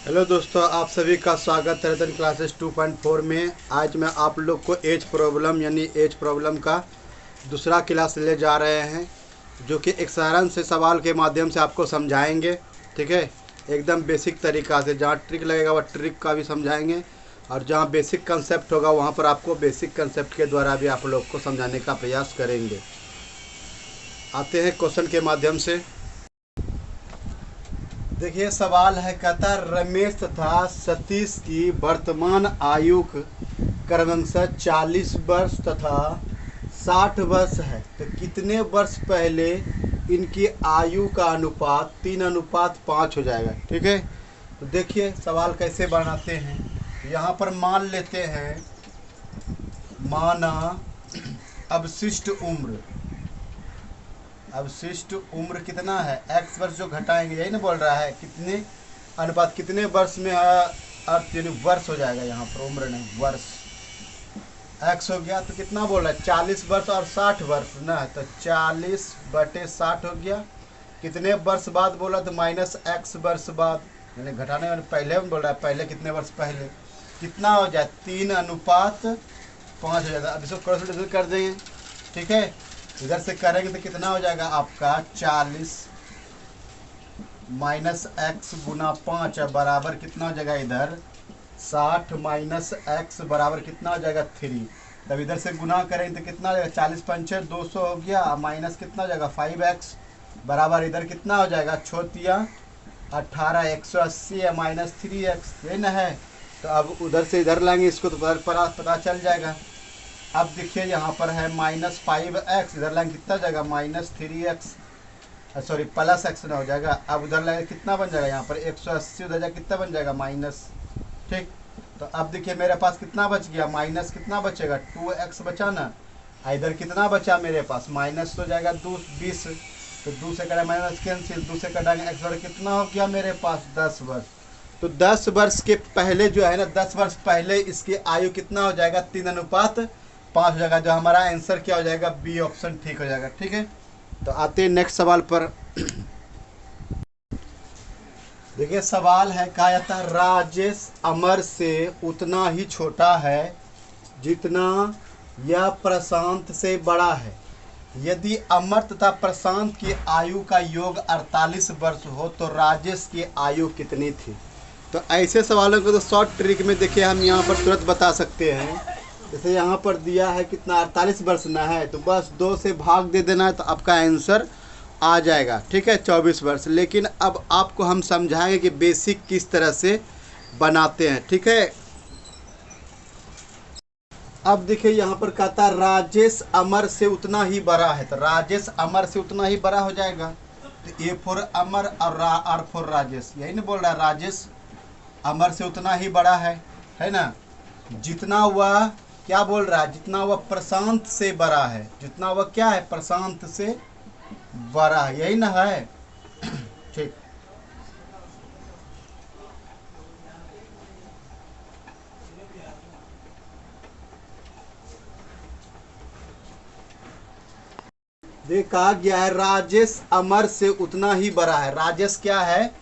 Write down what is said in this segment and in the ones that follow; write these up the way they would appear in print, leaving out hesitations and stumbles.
Hello दोस्तों, आप सभी का स्वागत है रतन क्लासेस 2.4 में। आज मैं आप लोग को एज प्रॉब्लम यानी एज प्रॉब्लम का दूसरा क्लास ले जा रहे हैं, जो कि एक साधारण से सवाल के माध्यम से आपको समझाएंगे। ठीक है, एकदम बेसिक तरीक़ा से। जहाँ ट्रिक लगेगा वह ट्रिक का भी समझाएंगे, और जहाँ बेसिक कंसेप्ट होगा वहाँ पर आपको बेसिक कंसेप्ट के द्वारा भी आप लोग को समझाने का प्रयास करेंगे। आते हैं क्वेश्चन के माध्यम से। देखिए सवाल है, कहता रमेश तथा सतीश की वर्तमान आयु क्रमशः 40 वर्ष तथा 60 वर्ष है, तो कितने वर्ष पहले इनकी आयु का अनुपात 3:5 हो जाएगा। ठीक है, तो देखिए सवाल कैसे बनाते हैं। यहाँ पर मान लेते हैं, माना अवशिष्ट उम्र कितना है, एक्स वर्ष जो घटाएंगे, यही ना बोल रहा है कितने अनुपात कितने वर्ष में अर्थ यानी वर्ष हो जाएगा। यहाँ पर उम्र नहीं वर्ष, एक्स हो गया तो कितना बोल रहा है 40 वर्ष और 60 वर्ष ना, तो 40/60 हो गया। कितने वर्ष बाद बोला तो -x वर्ष बाद, यानी घटाने वाले पहले में बोल रहा है, पहले कितने वर्ष पहले कितना हो जाए 3:5 हो जाएगा। अब इसको क्रॉस कर देंगे। ठीक है, इधर से करेंगे तो कितना हो जाएगा आपका 40 -x गुना 5 बराबर कितना हो जाएगा इधर 60 -x बराबर कितना हो जाएगा 3। तब इधर से गुना करेंगे तो कितना हो जाएगा 40×5 200 हो गया, माइनस कितना हो जाएगा 5x बराबर इधर कितना हो जाएगा 18 180 -3x, यही ना है। तो अब उधर से इधर लाएंगे इसको तो पता चल जाएगा। अब देखिए यहाँ पर है -5x, इधर लाइन कितना जाएगा -3x, सॉरी +x ना हो जाएगा। अब उधर लाइन कितना बन जाएगा, यहाँ पर 180 उधर जाएगा कितना बन जाएगा माइनस। ठीक, तो अब देखिए मेरे पास कितना बच गया, माइनस कितना बचेगा 2x बचा ना, इधर कितना बचा मेरे पास माइनस तो जाएगा 20, तो 2 से करें माइनस कैंसिल, 2 से कटाएंगे x बराबर कितना हो गया मेरे पास 10 वर्ष। तो 10 वर्ष के पहले जो है ना, 10 वर्ष पहले इसकी आयु कितना हो जाएगा 3:5 हो जाएगा, जो हमारा आंसर क्या हो जाएगा बी ऑप्शन ठीक हो जाएगा। ठीक है, तो आते हैं नेक्स्ट सवाल पर। देखिए सवाल है, कहा जाता है राजेश अमर से उतना ही छोटा है जितना यह प्रशांत से बड़ा है। यदि अमर तथा प्रशांत की आयु का योग 48 वर्ष हो तो राजेश की आयु कितनी थी। तो ऐसे सवालों को तो शॉर्ट ट्रिक में देखिए हम यहाँ पर तुरंत बता सकते हैं। जैसे यहाँ पर दिया है कितना 48 वर्ष ना है, तो बस 2 से भाग दे देना है तो आपका आंसर आ जाएगा। ठीक है, 24 वर्ष। लेकिन अब आपको हम समझाएंगे कि बेसिक किस तरह से बनाते हैं। ठीक है, अब देखिए यहाँ पर कहता है राजेश अमर से उतना ही बड़ा है, तो राजेश अमर से उतना ही बड़ा हो जाएगा। तो ए फॉर अमर और आर फॉर राजेश, यही नहीं बोल रहा है राजेश अमर से उतना ही बड़ा है ना। जितना वह क्या बोल रहा है, जितना वह प्रशांत से बड़ा है, जितना वह क्या है प्रशांत से बड़ा है, यही ना है। ठीक, देखा गया है राजेश अमर से उतना ही बड़ा है। राजेश क्या है,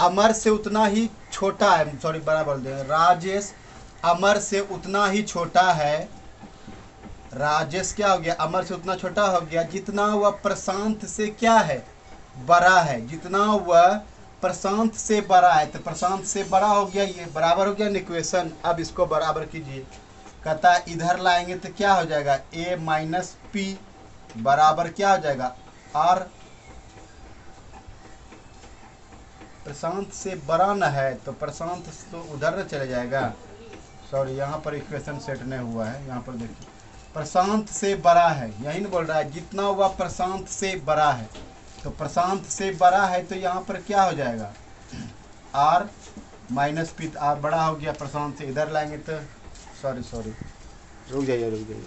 अमर से उतना ही छोटा है, सॉरी बड़ा बोल दे, राजेश अमर से उतना ही छोटा है। राजेश क्या हो गया, अमर से उतना छोटा हो गया जितना वह प्रशांत से क्या है बड़ा है, जितना वह प्रशांत से बड़ा है। तो प्रशांत से बड़ा हो गया, ये बराबर हो गया इक्वेशन। अब इसको बराबर कीजिए, कहता है इधर लाएंगे तो क्या हो जाएगा a - p बराबर क्या हो जाएगा r। प्रशांत से बड़ा न है तो प्रशांत तो उधर न चले जाएगा, सॉरी यहाँ पर इक्वेशन सेट नहीं हुआ है। यहाँ पर देखिए प्रशांत से बड़ा है, यही नहीं बोल रहा है, जितना हुआ प्रशांत से बड़ा है। तो प्रशांत से बड़ा है तो यहाँ पर क्या हो जाएगा r - p, r बड़ा हो गया प्रशांत से। इधर लाएंगे तो सॉरी रुक जाइए।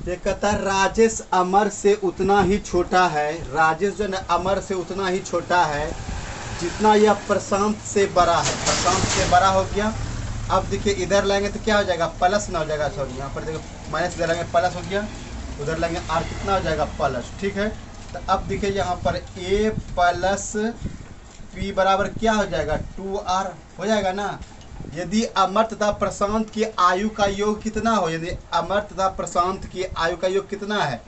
ये कहता है राजेश अमर से उतना ही छोटा है, राजेश जो है अमर से उतना ही छोटा है जितना यह प्रशांत से बड़ा है। प्रशांत से बड़ा हो गया। अब देखिए इधर लाएंगे तो क्या हो जाएगा प्लस ना हो जाएगा, सॉरी यहाँ पर देखो माइनस इधर लाएंगे प्लस हो गया, उधर लाएंगे आर कितना हो जाएगा प्लस। ठीक है, तो अब देखिए यहाँ पर a प्लस P बराबर क्या हो जाएगा 2R हो जाएगा ना। यदि अमर तथा प्रशांत की आयु का योग कितना हो, यदि अमर तथा प्रशांत की आयु का योग कितना है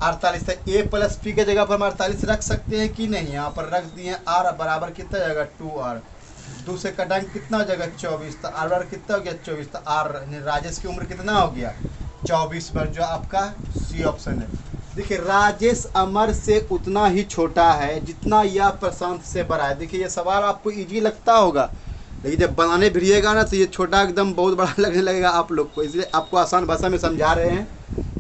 48, तो A प्लस P के जगह पर हम 48 रख सकते हैं कि नहीं, यहाँ पर रख दिए। R बराबर कितना जाएगा 2R, 2 से कटाएंगे कितना हो जाएगा 24, तो R बराबर कितना हो गया 24, तो R राजेश की उम्र कितना हो गया 24 वर्ष, जो आपका सी ऑप्शन है। देखिए राजेश अमर से उतना ही छोटा है जितना यह प्रशांत से बड़ा है। देखिए ये सवाल आपको इजी लगता होगा, लेकिन जब बनाने भिड़िएगा ना तो ये छोटा एकदम बहुत बड़ा लगने लगेगा आप लोग को, इसलिए आपको आसान भाषा में समझा रहे हैं।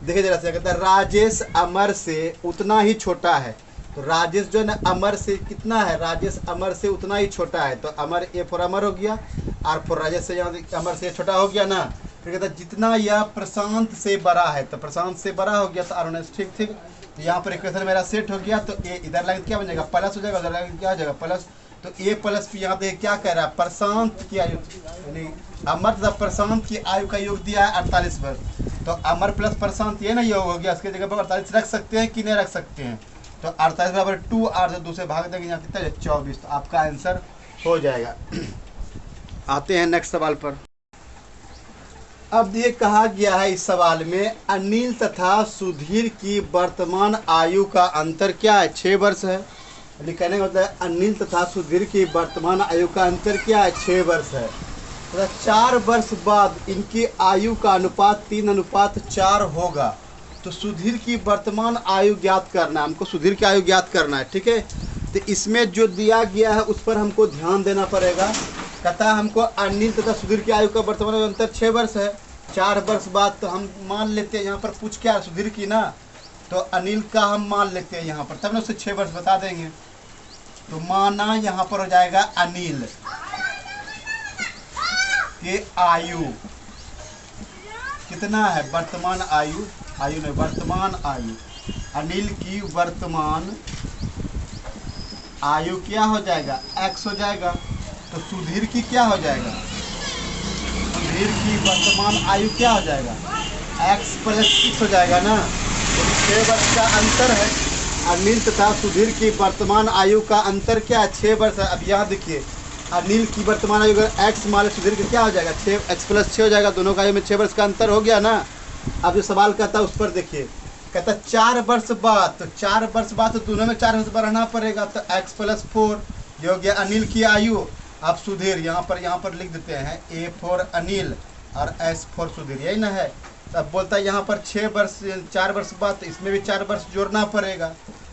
देखिए जरा से कहता है राजेश अमर से उतना ही छोटा है, तो राजेश जो है ना अमर से कितना है, राजेश अमर से उतना ही छोटा है, तो अमर ए फॉर अमर हो गया, आर फॉर राजेश से यहाँ अमर से छोटा हो गया ना। फिर कहता है जितना यह प्रशांत से बड़ा है, तो प्रशांत से बड़ा हो गया तो आर ठीक ठीक, तो यहाँ पर इक्वेशन मेरा सेट हो गया। तो ए इधर लाइन क्या बन जाएगा प्लस हो जाएगा, उधर लाइन क्या हो जाएगा प्लस, तो ए प्लस पी यहाँ पे क्या कह रहा है प्रशांत की आयु, यानी अमर तथा प्रशांत की आयु का योग दिया है 48 वर्ष, तो अमर प्लस प्रशांत ये ना योग हो गया, इसके जगह पर 48 रख सकते हैं कि नहीं रख सकते हैं, तो 48 बराबर 2R से 2 से भाग देंगे यहाँ कितना 24, तो आपका आंसर हो जाएगा। आते हैं नेक्स्ट सवाल पर। अब ये कहा गया है इस सवाल में अनिल तथा सुधीर की वर्तमान आयु का अंतर क्या है 6 वर्ष है। कहने का मतलब अनिल तथा सुधीर की वर्तमान आयु का अंतर क्या है 6 वर्ष है। तो 4 वर्ष बाद इनकी आयु का अनुपात 3:4 होगा, तो सुधीर की वर्तमान आयु ज्ञात करना है हमको, सुधीर की आयु ज्ञात करना है, ठीक है। तो इसमें जो दिया गया है उस पर हमको ध्यान देना पड़ेगा। कहता है हमको अनिल तथा सुधीर की आयु का वर्तमान आयु अंतर 6 वर्ष है, 4 वर्ष बाद तो हम मान लेते हैं यहाँ पर पूछ क्या है सुधीर की ना, तो अनिल का हम मान लेते हैं यहाँ पर, तब ना उसे 6 वर्ष बता देंगे। तो माना यहाँ पर हो जाएगा अनिल की आयु कितना है वर्तमान आयु, आयु नहीं वर्तमान आयु, अनिल की वर्तमान आयु क्या हो जाएगा x हो जाएगा, तो सुधीर की क्या हो जाएगा, सुधीर की वर्तमान आयु क्या हो जाएगा x प्लस 6 हो जाएगा ना। तो 6 वर्ष का अंतर है, अनिल तथा सुधीर की वर्तमान आयु का अंतर क्या है 6 वर्ष है। अब यहाँ देखिए अनिल की वर्तमान आयु अगर x मान ले सुधीर की क्या हो जाएगा 6x प्लस 6 हो जाएगा, दोनों का आयु में 6 वर्ष का अंतर हो गया ना। अब जो सवाल कहता है उस पर देखिए, कहता 4 वर्ष बाद, तो 4 वर्ष बाद तो दोनों में 4 वर्ष बढ़ाना पड़ेगा, तो x प्लस 4 ये हो गया अनिल की आयु। अब सुधीर यहाँ पर लिख देते हैं A फॉर अनिल और S फॉर सुधीर, यही ना है। तब बोलता है यहाँ पर 6 वर्ष 4 वर्ष बाद, तो इसमें भी 4 वर्ष जोड़ना पड़ेगा।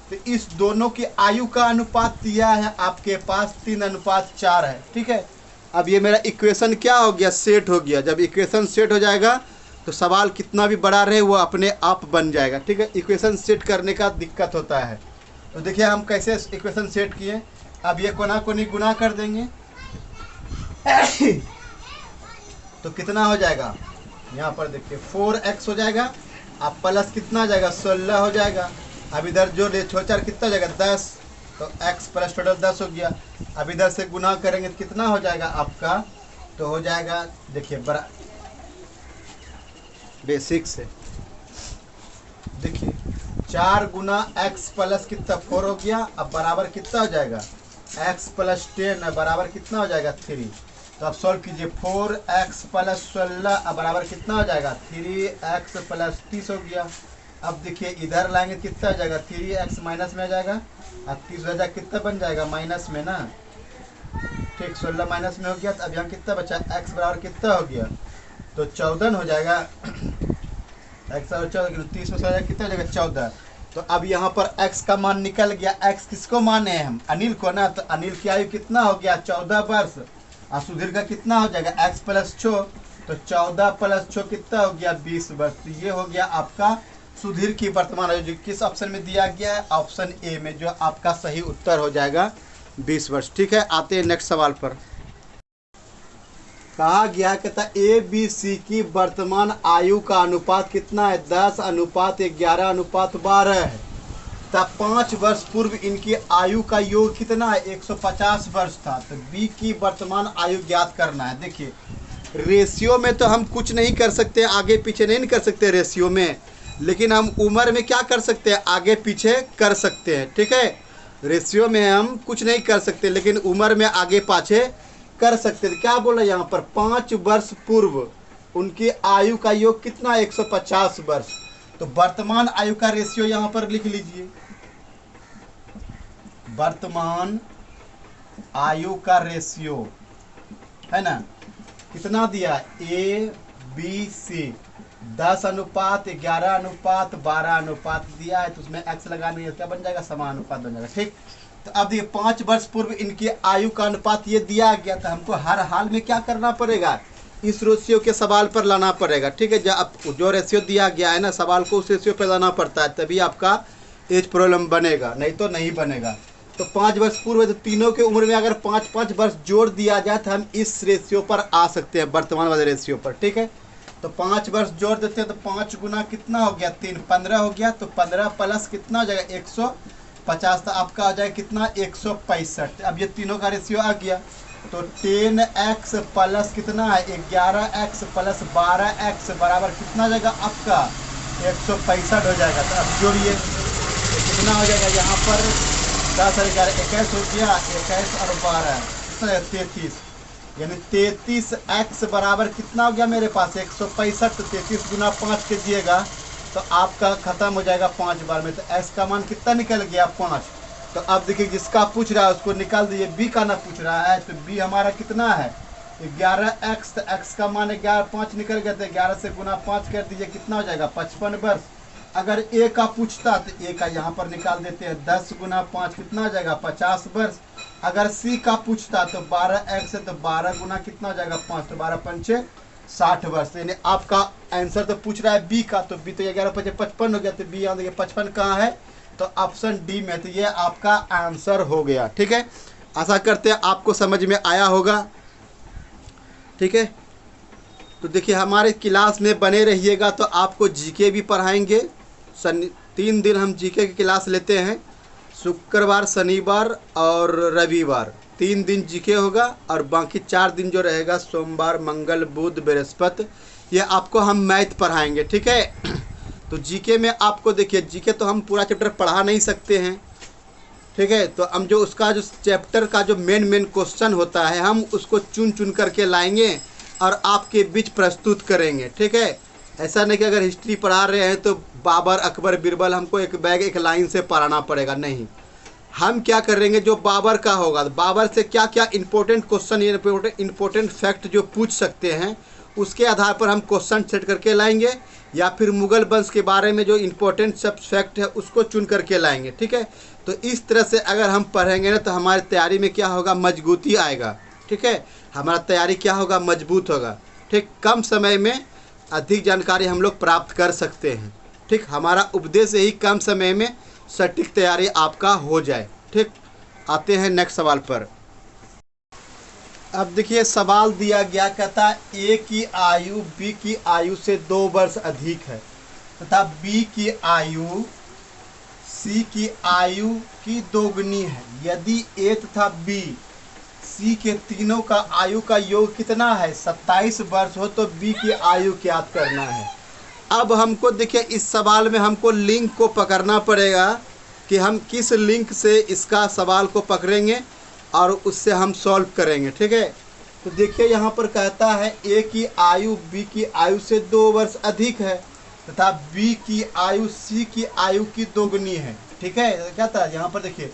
तो इस दोनों की आयु का अनुपात दिया है आपके पास 3:4 है, ठीक है। अब ये मेरा इक्वेशन क्या हो गया सेट हो गया। जब इक्वेशन सेट हो जाएगा तो सवाल कितना भी बड़ा रहे वो अपने आप बन जाएगा, ठीक है। इक्वेशन सेट करने का दिक्कत होता है। तो देखिए हम कैसे इक्वेशन सेट किए। अब ये कोना कोनी गुना कर देंगे तो कितना हो जाएगा, यहाँ पर देखिए 4x हो जाएगा, अब प्लस कितना हो जाएगा 16 हो जाएगा। अब इधर जो 4 कितना हो जाएगा 10, तो x प्लस टोटल 10 हो गया। अब इधर से गुना करेंगे तो कितना हो जाएगा आपका, तो हो जाएगा देखिए बड़ा बेसिक से देखिए 4 गुना x प्लस कितना 4 हो गया। अब बराबर कितना हो जाएगा x प्लस 10 बराबर कितना हो जाएगा 3। तो अब सॉल्व कीजिए 4x प्लस 16 अब बराबर कितना हो जाएगा 3x प्लस 30 हो गया। अब देखिए इधर लाएंगे कितना हो जाएगा 3x माइनस में आ जाएगा, अब 30 हो जाएगा कितना बन जाएगा माइनस में ना, ठीक 16 माइनस में हो गया। तो अब यहाँ कितना बचा x बराबर कितना हो गया, तो 14 हो जाएगा, x और 14 30 में जाएगा कितना हो जाएगा 14। तो अब यहाँ पर x का मान निकल गया। x किसको माने हैं हम अनिल को ना, तो अनिल की आयु कितना हो गया 14 वर्ष और सुधीर का कितना हो जाएगा x प्लस 6, तो 14 प्लस 6 कितना हो गया 20 वर्ष। तो ये हो गया आपका सुधीर की वर्तमान आयु, जो किस ऑप्शन में दिया गया है ऑप्शन ए में, जो आपका सही उत्तर हो जाएगा 20 वर्ष, ठीक है। आते हैं नेक्स्ट सवाल पर। कहा गया कहता ए बी सी की वर्तमान आयु का अनुपात कितना है 10:11:12 है। तब 5 वर्ष पूर्व इनकी आयु का योग कितना है 150 वर्ष था। तो बी की वर्तमान आयु ज्ञात करना है। देखिए रेशियो में तो हम कुछ नहीं कर सकते, आगे पीछे नहीं कर सकते रेशियो में, लेकिन हम उम्र में क्या कर सकते हैं आगे पीछे कर सकते हैं, ठीक है। रेशियो में हम कुछ नहीं कर सकते, लेकिन उम्र में आगे पाछे कर सकते थे। क्या बोला यहाँ पर, 5 वर्ष पूर्व उनकी आयु का योग कितना, 150 वर्ष। तो वर्तमान आयु का रेशियो यहाँ पर लिख लीजिए। वर्तमान आयु का रेशियो है ना, कितना दिया, ए बी सी, 10:11:12 दिया है, तो उसमें एक्स लगाने है, क्या बन जाएगा, समानुपात बन जाएगा। ठीक, तो अब देखिए 5 वर्ष पूर्व इनकी आयु का अनुपात ये दिया गया था, हमको हर हाल में क्या करना पड़ेगा, इस रेशियो के सवाल पर लाना पड़ेगा। ठीक है, जो रेशियो दिया गया है ना सवाल को, उस रेशियो पर लाना पड़ता है, तभी आपका एज प्रॉब्लम बनेगा, नहीं तो नहीं बनेगा। तो 5 वर्ष पूर्व, तो तीनों के उम्र में अगर 5-5 वर्ष जोड़ दिया जाए तो हम इस रेशियो पर आ सकते हैं, वर्तमान वाले रेशियो पर। ठीक है, तो 5 वर्ष जोड़ देते हैं तो 5 गुना कितना हो गया, 3, 15 हो गया। तो 15 प्लस कितना हो जाएगा, 150, तो आपका आ जाएगा कितना, 165। अब ये तीनों का रेशियो आ गया, तो 10x प्लस कितना है, 11x प्लस 12x बराबर कितना हो जाएगा आपका, 165 हो जाएगा। तो अब जोड़िए, तो कितना हो जाएगा यहाँ पर, 10 और 11 21 हो गया, 21 और 12 कितना है, 33, यानी 33x बराबर कितना हो गया मेरे पास, 165। तो 33 गुना 5 कीजिएगा तो आपका खत्म हो जाएगा 5 बार में। तो x का मान कितना निकल गया, 5। तो अब देखिए जिसका पूछ रहा है उसको निकाल दीजिए, b का ना पूछ रहा है, तो b हमारा कितना है, 11x। तो x का मान 11, 5 निकल गया, तो 11 से गुना 5 कर दीजिए, कितना हो जाएगा, 55 वर्ष। अगर a का पूछता तो a का यहाँ पर निकाल देते हैं, 10 गुना 5 कितना हो जाएगा, 50 वर्ष। अगर c का पूछता तो 12x है, तो 12 गुना कितना हो जाएगा, 5, तो 12 पंचे 60 वर्ष। यानी आपका आंसर तो पूछ रहा है b का, तो b तो 11 5 55 हो गया, तो b यहाँ देखिए 55 कहाँ है, तो ऑप्शन डी में। तो ये आपका आंसर हो गया। ठीक है, आशा करते हैं आपको समझ में आया होगा। ठीक है, तो देखिए हमारे क्लास में बने रहिएगा, तो आपको जीके भी पढ़ाएंगे। 3 दिन हम जीके की क्लास लेते हैं, शुक्रवार, शनिवार और रविवार 3 दिन जीके होगा, और बाकी 4 दिन जो रहेगा सोमवार, मंगल, बुध, बृहस्पति, ये आपको हम मैथ पढ़ाएंगे। ठीक है, तो जीके में आपको देखिए, जीके तो हम पूरा चैप्टर पढ़ा नहीं सकते हैं। ठीक है, तो हम जो उसका जो चैप्टर का जो मेन क्वेश्चन होता है, हम उसको चुन चुन करके लाएंगे और आपके बीच प्रस्तुत करेंगे। ठीक है, ऐसा नहीं कि अगर हिस्ट्री पढ़ा रहे हैं तो बाबर, अकबर, बीरबल हमको एक बैग एक लाइन से पढ़ाना पड़ेगा, नहीं। हम क्या करेंगे, जो बाबर का होगा, बाबर से क्या क्या इंपॉर्टेंट क्वेश्चन, इंपॉर्टेंट फैक्ट जो पूछ सकते हैं, उसके आधार पर हम क्वेश्चन सेट करके लाएंगे, या फिर मुगल वंश के बारे में जो इंपॉर्टेंट सब फैक्ट है उसको चुन करके लाएंगे। ठीक है, तो इस तरह से अगर हम पढ़ेंगे ना, तो हमारी तैयारी में क्या होगा, मजबूती आएगा। ठीक है, हमारा तैयारी क्या होगा, मजबूत होगा। ठीक, कम समय में अधिक जानकारी हम लोग प्राप्त कर सकते हैं। ठीक, हमारा उपदेश यही कम समय में सटीक तैयारी आपका हो जाए। ठीक, आते हैं नेक्स्ट सवाल पर। अब देखिए सवाल दिया गया, कहता है ए की आयु बी की आयु से 2 वर्ष अधिक है, तथा बी की आयु सी की आयु की दोगुनी है। यदि ए तथा बी सी के तीनों का आयु का योग कितना है, 27 वर्ष हो, तो बी की आयु ज्ञात करना है। अब हमको देखिए इस सवाल में हमको लिंक को पकड़ना पड़ेगा कि हम किस लिंक से इसका सवाल को पकड़ेंगे और उससे हम सॉल्व करेंगे। ठीक है, तो देखिए यहाँ पर कहता है ए की आयु बी की आयु से 2 वर्ष अधिक है, तथा बी की आयु सी की आयु की दोगुनी है। ठीक है, क्या था यहाँ पर देखिए,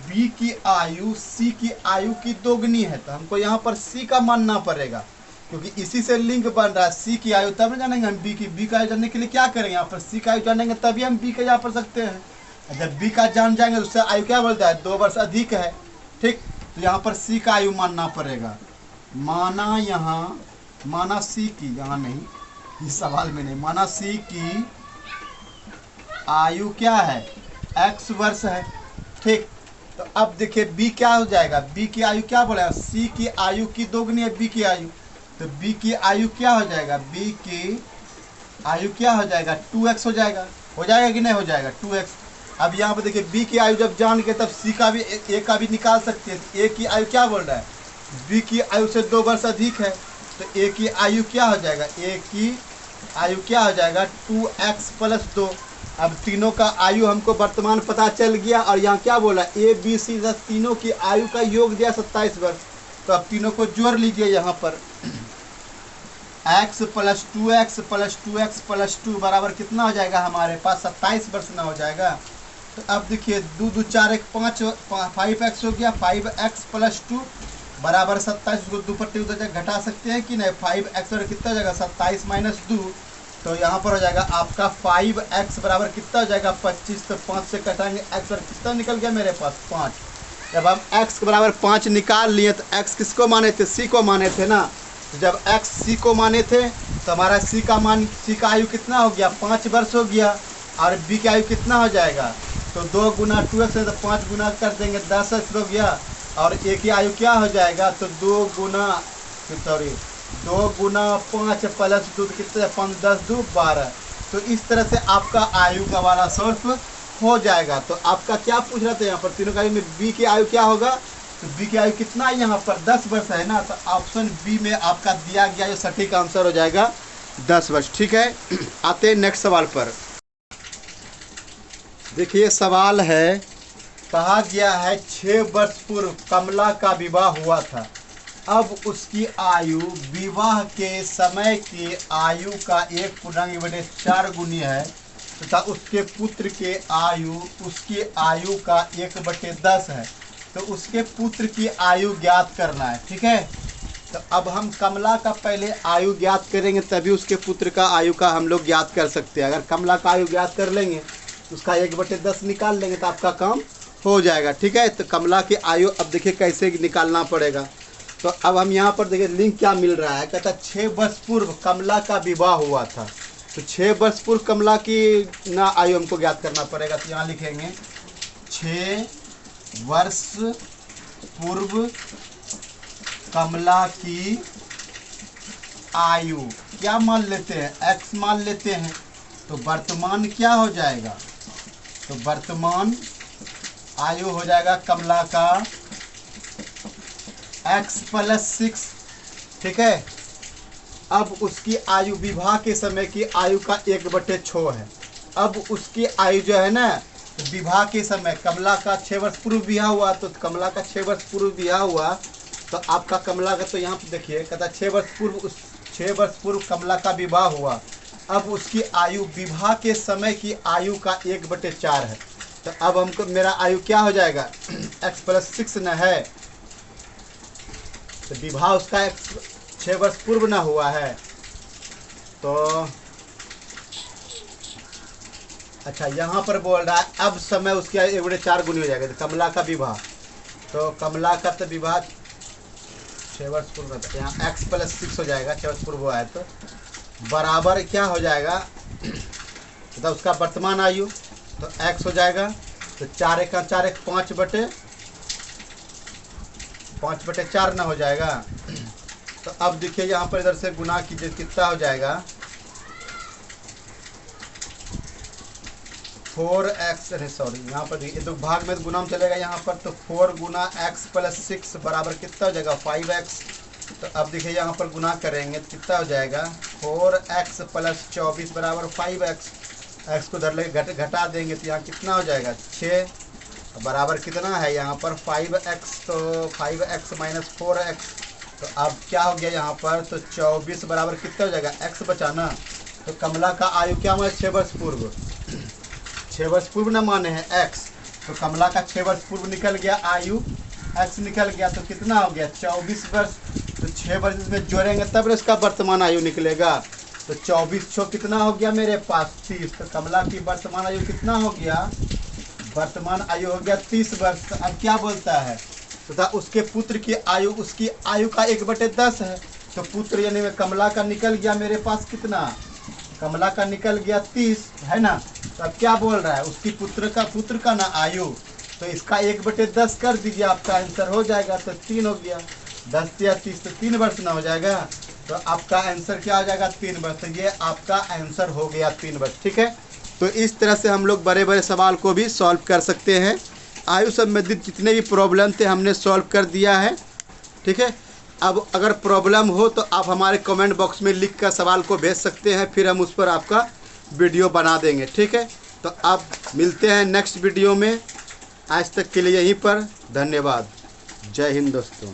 बी की आयु सी की आयु की दोगुनी है, तो हमको यहाँ पर सी का मानना पड़ेगा, क्योंकि इसी से लिंक बन रहा है। सी की आयु तब जानेंगे हम बी का आयु जानने के लिए क्या करेंगे, यहाँ पर सी का आयु जानेंगे तभी हम बी का जा पढ़ सकते हैं। जब बी का जान जाएंगे उससे आयु क्या बोलता है, 2 वर्ष अधिक है। ठीक, तो यहाँ पर सी का आयु मानना पड़ेगा। माना यहाँ, माना सी की, यहाँ नहीं, इस सवाल में नहीं, माना सी की आयु क्या है, x वर्ष है। ठीक, तो अब देखिए बी क्या हो जाएगा, बी की आयु क्या बोला, सी की आयु की दोगुनी है बी की आयु, तो बी की आयु क्या हो जाएगा, बी की आयु क्या हो जाएगा, 2x हो जाएगा कि नहीं हो जाएगा, 2x। अब यहाँ पर देखिए बी की आयु जब जान के तब सी का भी, ए का भी निकाल सकते हैं। ए की आयु क्या बोल रहा है, बी की आयु से 2 वर्ष अधिक है, तो ए की आयु क्या हो जाएगा, ए की आयु क्या हो जाएगा, 2x + 2। अब तीनों का आयु हमको वर्तमान पता चल गया, और यहाँ क्या बोला, ए बी सी तीनों की आयु का योग दिया 27 वर्ष। तो अब तीनों को जोड़ लीजिए यहाँ पर, x plus 2x plus 2x plus 2 बराबर कितना हो जाएगा हमारे पास 27 वर्ष ना हो जाएगा। तो अब देखिए 2 2 4 1 5 5x हो गया, 5x प्लस 2 बराबर 27, उसको 2 पर 2 घटा सकते हैं कि नहीं, 5x और कितना हो जाएगा 27 माइनस 2, तो यहाँ पर हो जाएगा आपका 5x बराबर कितना हो जाएगा 25। तो 5 से कटाएंगे x और कितना निकल गया मेरे पास 5। जब हम x के बराबर 5 निकाल लिए तो x किसको माने थे, c को माने थे ना। तो जब x c को माने थे तो हमारा c का आयु कितना हो गया 5 वर्ष हो गया, और b की आयु कितना हो जाएगा, तो 2 गुना 2x है तो 5 गुना कर देंगे 10 हो गया, और a की आयु क्या हो जाएगा, तो 2 गुना 5 प्लस 2 कितने 5 10 2 12। तो इस तरह से आपका आयु का वाला सॉल्व हो जाएगा। तो आपका क्या पूछ रहे थे यहाँ पर, तीनों का आयु में बी की आयु क्या होगा, तो बी की आयु कितना है यहाँ पर 10 वर्ष है ना। तो ऑप्शन बी में आपका दिया गया जो सटीक आंसर हो जाएगा 10 वर्ष। ठीक है, आते हैं नेक्स्ट सवाल पर। देखिए सवाल है, कहा गया है 6 वर्ष पूर्व कमला का विवाह हुआ था, अब उसकी आयु विवाह के समय की आयु का 1/4 गुनी है तथा उसके पुत्र के आयु उसकी आयु का 1/10 है। तो उसके पुत्र की आयु ज्ञात करना है। ठीक है, तो अब हम कमला का पहले आयु ज्ञात करेंगे, तभी उसके पुत्र का आयु का हम लोग ज्ञात कर सकते हैं। अगर कमला का आयु ज्ञात कर लेंगे उसका 1/10 निकाल लेंगे तो आपका काम हो जाएगा। ठीक है, तो कमला की आयु अब देखिए कैसे निकालना पड़ेगा। तो अब हम यहाँ पर देखिए लिंक क्या मिल रहा है, कहता 6 वर्ष पूर्व कमला का विवाह हुआ था। तो 6 वर्ष पूर्व कमला की ना आयु हमको ज्ञात करना पड़ेगा। तो यहाँ लिखेंगे 6 वर्ष पूर्व कमला की आयु क्या मान लेते हैं, x मान लेते हैं। तो वर्तमान क्या हो जाएगा, तो वर्तमान आयु हो जाएगा कमला का x + 6। ठीक है, अब उसकी आयु विवाह के समय की आयु का 1/6 है। अब उसकी आयु जो है ना, विवाह के समय कमला का 6 वर्ष पूर्व विवाह हुआ, तो कमला का 6 वर्ष पूर्व विवाह हुआ, तो आपका कमला का, तो यहाँ पे देखिए कहता 6 वर्ष पूर्व कमला का विवाह हुआ, अब उसकी आयु विवाह के समय की आयु का 1/4 है। तो अब हमको मेरा आयु क्या हो जाएगा x + 6 न है, तो विवाह उसका 6 वर्ष पूर्व ना हुआ है। तो अच्छा यहाँ पर बोल रहा है अब समय उसकी 1/4 गुनी हो जाएगा। तो कमला का विवाह, तो कमला का तो विवाह 6 वर्ष पूर्व था, यहाँ x + 6 हो जाएगा, 6 वर्ष पूर्व हुआ है, तो बराबर क्या हो जाएगा, तो उसका वर्तमान आयु तो x हो जाएगा, तो 4 × 4 = 5/4 ना हो जाएगा। तो अब देखिए यहाँ पर इधर से गुना कीजिए, कितना हो जाएगा 4x, यहाँ पर देखिए तो भाग में गुना में चलेगा यहाँ पर, तो 4 गुना x + 6 बराबर कितना हो जाएगा 5x। तो अब देखिए यहाँ पर गुना करेंगे तो कितना हो जाएगा 4x + 24 बराबर 5x। x को उधर लेके घटा देंगे तो यहाँ कितना हो जाएगा 6 बराबर कितना है यहाँ पर 5x, तो 5x - 4x। तो अब क्या हो गया यहाँ पर, तो 24 बराबर कितना हो जाएगा x बचाना। तो कमला का आयु क्या माने 6 वर्ष पूर्व, 6 वर्ष पूर्व न माने हैं x, तो कमला का 6 वर्ष पूर्व निकल गया, आयु x निकल गया, तो कितना हो गया 24 वर्ष। तो 6 वर्ष इसमें जोड़ेंगे तब इसका वर्तमान आयु निकलेगा। तो 24 छो कितना हो गया मेरे पास 30। तो कमला की वर्तमान आयु कितना हो गया, वर्तमान आयु हो गया 30 वर्ष। तो अब क्या बोलता है, तथा तो उसके पुत्र की आयु उसकी आयु का 1/10 है। तो पुत्र यानी में कमला का निकल गया मेरे पास कितना, कमला का निकल गया 30 है ना। तो अब क्या बोल रहा है, उसकी पुत्र का ना आयु, तो इसका 1/10 कर दीजिए, आपका आंसर हो जाएगा। तो 3 हो गया, 10 या 30 तो 3 वर्ष ना हो जाएगा। तो आपका आंसर क्या हो जाएगा 3 वर्ष। तो ये आपका आंसर हो गया 3 वर्ष। ठीक है, तो इस तरह से हम लोग बड़े बड़े सवाल को भी सॉल्व कर सकते हैं। आयु संबंधित जितने भी प्रॉब्लम थे हमने सॉल्व कर दिया है। ठीक है, अब अगर प्रॉब्लम हो तो आप हमारे कमेंट बॉक्स में लिख कर सवाल को भेज सकते हैं, फिर हम उस पर आपका वीडियो बना देंगे। ठीक है, तो अब मिलते हैं नेक्स्ट वीडियो में। आज तक के लिए यहीं पर धन्यवाद। जय हिंद दोस्तों।